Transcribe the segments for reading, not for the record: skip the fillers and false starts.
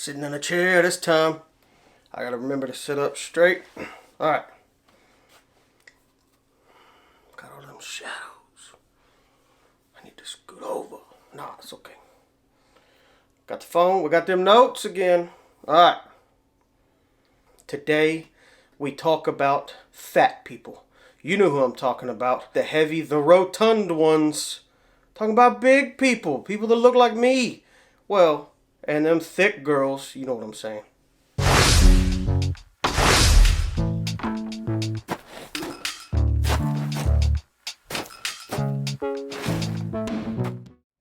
Sitting in a chair this time. I gotta remember to sit up straight. Alright. Got all them shadows. I need to scoot over. Nah, it's okay. Got the phone. We got them notes again. Alright. Today, we talk about fat people. You know who I'm talking about. The heavy, the rotund ones. Talking about big people. People that look like me. Well, and them thick girls. You know what I'm saying.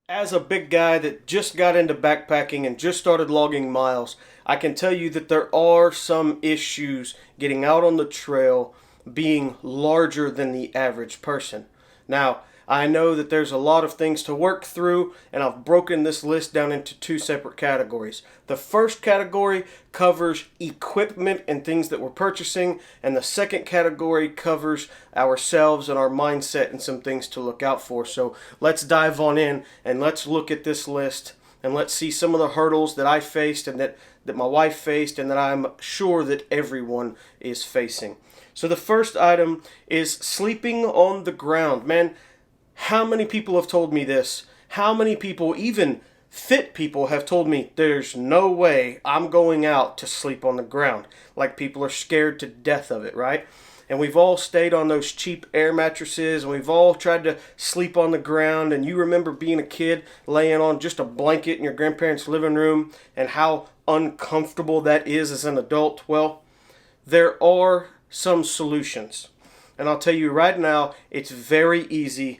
As a big guy that just got into backpacking and just started logging miles, I can tell you that there are some issues getting out on the trail being larger than the average person. Now, I know that there's a lot of things to work through, and I've broken this list down into two separate categories. The first category covers equipment and things that we're purchasing, and the second category covers ourselves and our mindset and some things to look out for. So let's dive on in and let's look at this list and let's see some of the hurdles that I faced and that my wife faced and that I'm sure that everyone is facing. So the first item is sleeping on the ground. Man, how many people have told me this? How many people, even fit people, have told me there's no way I'm going out to sleep on the ground? Like people are scared to death of it, right? And we've all stayed on those cheap air mattresses and we've all tried to sleep on the ground. And you remember being a kid laying on just a blanket in your grandparents' living room and how uncomfortable that is as an adult. Well, there are some solutions. And I'll tell you right now, it's very easy.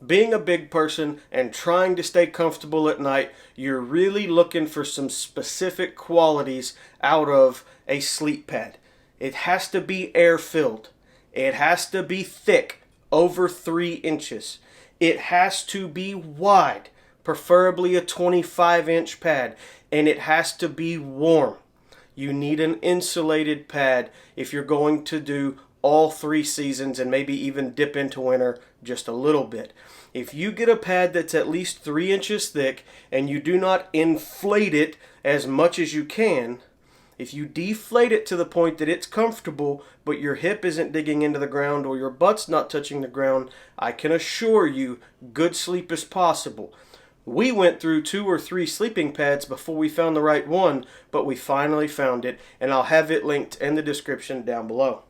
Being a big person and trying to stay comfortable at night, you're really looking for some specific qualities out of a sleep pad. It has to be air-filled. It has to be thick, over 3 inches. It has to be wide, preferably a 25-inch pad, and it has to be warm. You need an insulated pad if you're going to do all 3 seasons and maybe even dip into winter just a little bit. If you get a pad that's at least 3 inches thick and you do not inflate it as much as you can, if you deflate it to the point that it's comfortable but your hip isn't digging into the ground or your butt's not touching the ground, I can assure you good sleep is possible. We went through 2 or 3 sleeping pads before we found the right one, but we finally found it, and I'll have it linked in the description down below.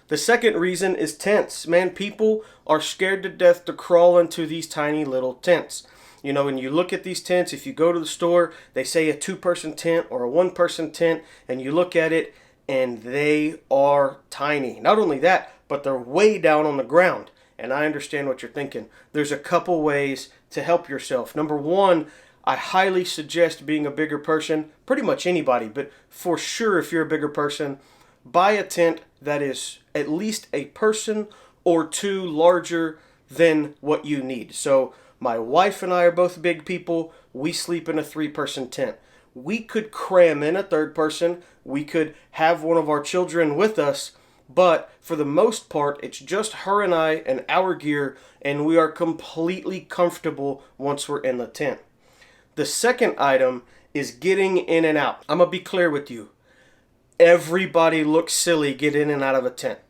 The second reason is tents. Man, people are scared to death to crawl into these tiny little tents. You know, when you look at these tents, if you go to the store, they say a 2-person tent or a 1-person tent, and you look at it, and they are tiny. Not only that, but they're way down on the ground. And I understand what you're thinking. There's a couple ways to help yourself. Number one, I highly suggest being a bigger person, pretty much anybody, but for sure if you're a bigger person, buy a tent that is at least a person or 2 larger than what you need. So my wife and I are both big people. We sleep in a 3-person tent. We could cram in a 3rd person. We could have one of our children with us. But for the most part, it's just her and I and our gear, and we are completely comfortable once we're in the tent. The second item is getting in and out. I'm going to be clear with you. Everybody looks silly getting in and out of a tent.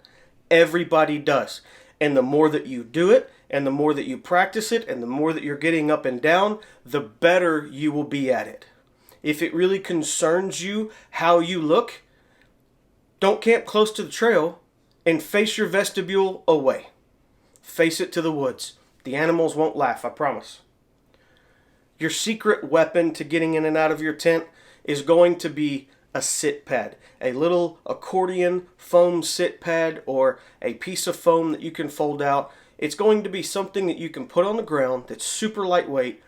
Everybody does. And the more that you do it, and the more that you practice it, and the more that you're getting up and down, the better you will be at it. If it really concerns you how you look, don't camp close to the trail and face your vestibule away. Face it to the woods. The animals won't laugh, I promise. Your secret weapon to getting in and out of your tent is going to be a sit pad. A little accordion foam sit pad or a piece of foam that you can fold out. It's going to be something that you can put on the ground that's super lightweight,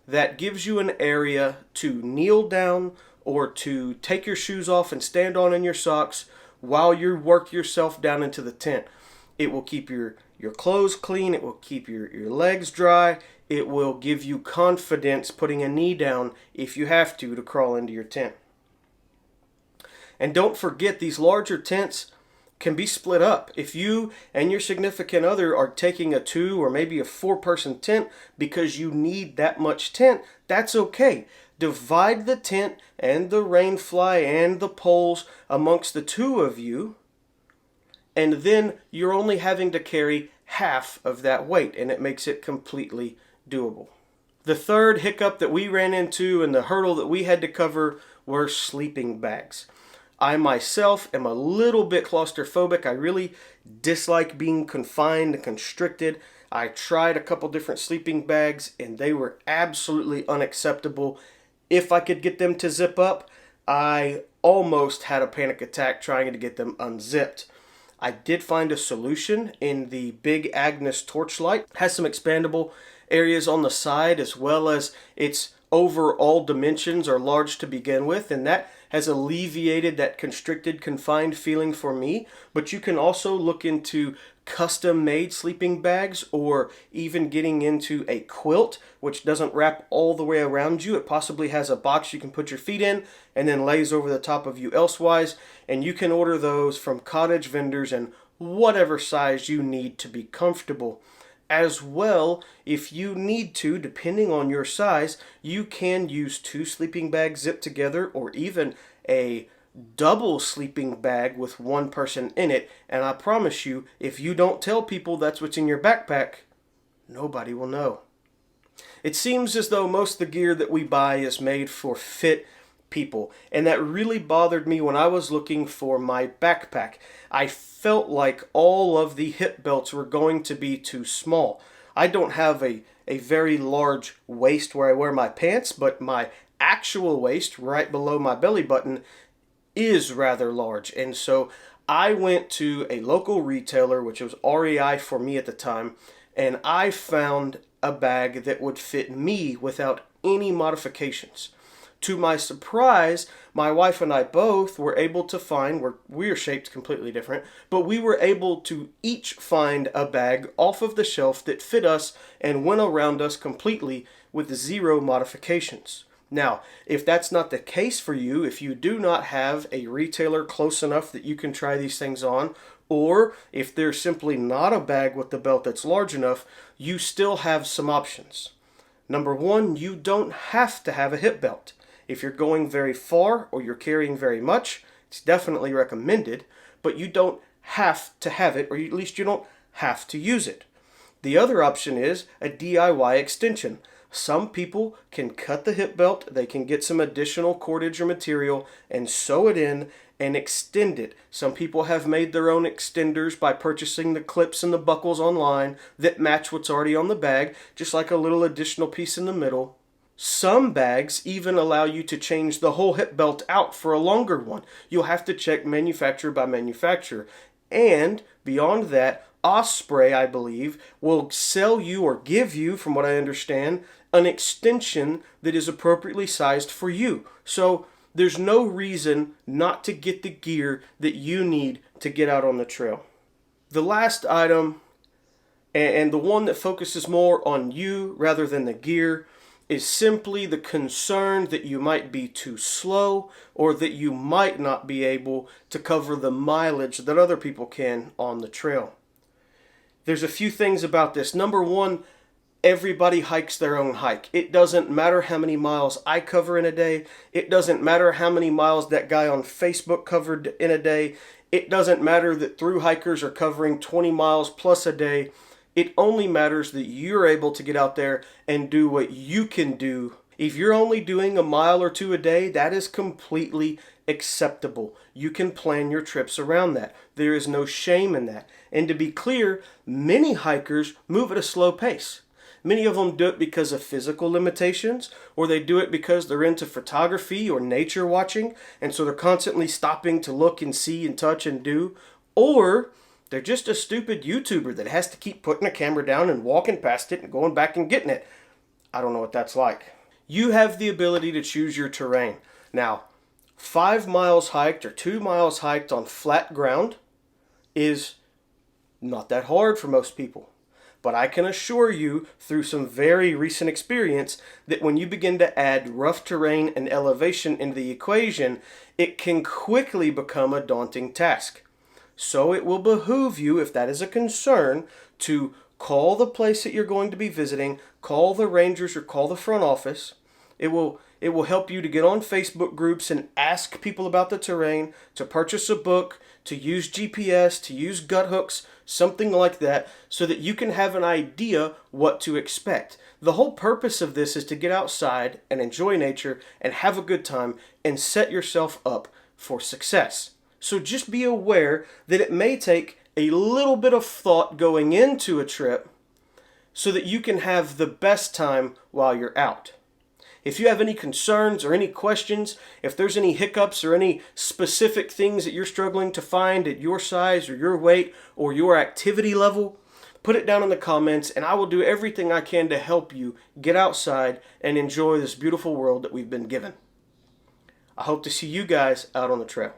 that gives you an area to kneel down or to take your shoes off and stand on in your socks while you work yourself down into the tent. It will keep your clothes clean. It will keep your legs dry. It will give you confidence putting a knee down if you have to crawl into your tent. And don't forget, these larger tents can be split up. If you and your significant other are taking a 2 or maybe a 4-person tent because you need that much tent, that's okay. Divide the tent and the rainfly and the poles amongst the 2 of you, and then you're only having to carry half of that weight, and it makes it completely doable. The third hiccup that we ran into and the hurdle that we had to cover were sleeping bags. I myself am a little bit claustrophobic. I really dislike being confined and constricted. I tried a couple different sleeping bags and they were absolutely unacceptable. If I could get them to zip up, I almost had a panic attack trying to get them unzipped. I did find a solution in the Big Agnes Torchlight. It has some expandable areas on the side, as well as its overall dimensions are large to begin with, and that has alleviated that constricted, confined feeling for me. But you can also look into custom-made sleeping bags, or even getting into a quilt, which doesn't wrap all the way around you. It possibly has a box you can put your feet in and then lays over the top of you elsewise, and you can order those from cottage vendors in whatever size you need to be comfortable. As well, if you need to, depending on your size, you can use 2 sleeping bags zipped together, or even a double sleeping bag with 1 person in it. And I promise you, if you don't tell people that's what's in your backpack, nobody will know. It seems as though most of the gear that we buy is made for fit people, and that really bothered me when I was looking for my backpack. I felt like all of the hip belts were going to be too small. I don't have a very large waist where I wear my pants, but my actual waist right below my belly button is rather large, and so I went to a local retailer, which was REI for me at the time, and I found a bag that would fit me without any modifications. To my surprise, my wife and I both were able to find, we're shaped completely different, but we were able to each find a bag off of the shelf that fit us and went around us completely with 0 modifications. Now, if that's not the case for you, if you do not have a retailer close enough that you can try these things on, or if there's simply not a bag with the belt that's large enough, you still have some options. Number 1, you don't have to have a hip belt. If you're going very far or you're carrying very much, it's definitely recommended, but you don't have to have it, or at least you don't have to use it. The other option is a DIY extension. Some people can cut the hip belt, they can get some additional cordage or material and sew it in and extend it. Some people have made their own extenders by purchasing the clips and the buckles online that match what's already on the bag, just like a little additional piece in the middle. Some bags even allow you to change the whole hip belt out for a longer one. You'll have to check manufacturer by manufacturer. And beyond that, Osprey, I believe, will sell you or give you, from what I understand, an extension that is appropriately sized for you. So there's no reason not to get the gear that you need to get out on the trail. The last item, and the one that focuses more on you rather than the gear, is simply the concern that you might be too slow or that you might not be able to cover the mileage that other people can on the trail. There's a few things about this. Number 1, everybody hikes their own hike. It doesn't matter how many miles I cover in a day. It doesn't matter how many miles that guy on Facebook covered in a day. It doesn't matter that thru hikers are covering 20 miles plus a day. It only matters that you're able to get out there and do what you can do. If you're only doing a mile or 2 a day, that is completely acceptable. You can plan your trips around that. There is no shame in that. And to be clear, many hikers move at a slow pace. Many of them do it because of physical limitations, or they do it because they're into photography or nature watching, and so they're constantly stopping to look and see and touch and do, or they're just a stupid YouTuber that has to keep putting a camera down and walking past it and going back and getting it. I don't know what that's like. You have the ability to choose your terrain. Now, 5 miles hiked or 2 miles hiked on flat ground is not that hard for most people. But I can assure you, through some very recent experience, that when you begin to add rough terrain and elevation into the equation, it can quickly become a daunting task. So it will behoove you, if that is a concern, to call the place that you're going to be visiting, call the rangers or call the front office. It will help you to get on Facebook groups and ask people about the terrain, to purchase a book, to use GPS, to use gut hooks, something like that, so that you can have an idea what to expect. The whole purpose of this is to get outside and enjoy nature and have a good time and set yourself up for success. So just be aware that it may take a little bit of thought going into a trip so that you can have the best time while you're out. If you have any concerns or any questions, if there's any hiccups or any specific things that you're struggling to find at your size or your weight or your activity level, put it down in the comments and I will do everything I can to help you get outside and enjoy this beautiful world that we've been given. I hope to see you guys out on the trail.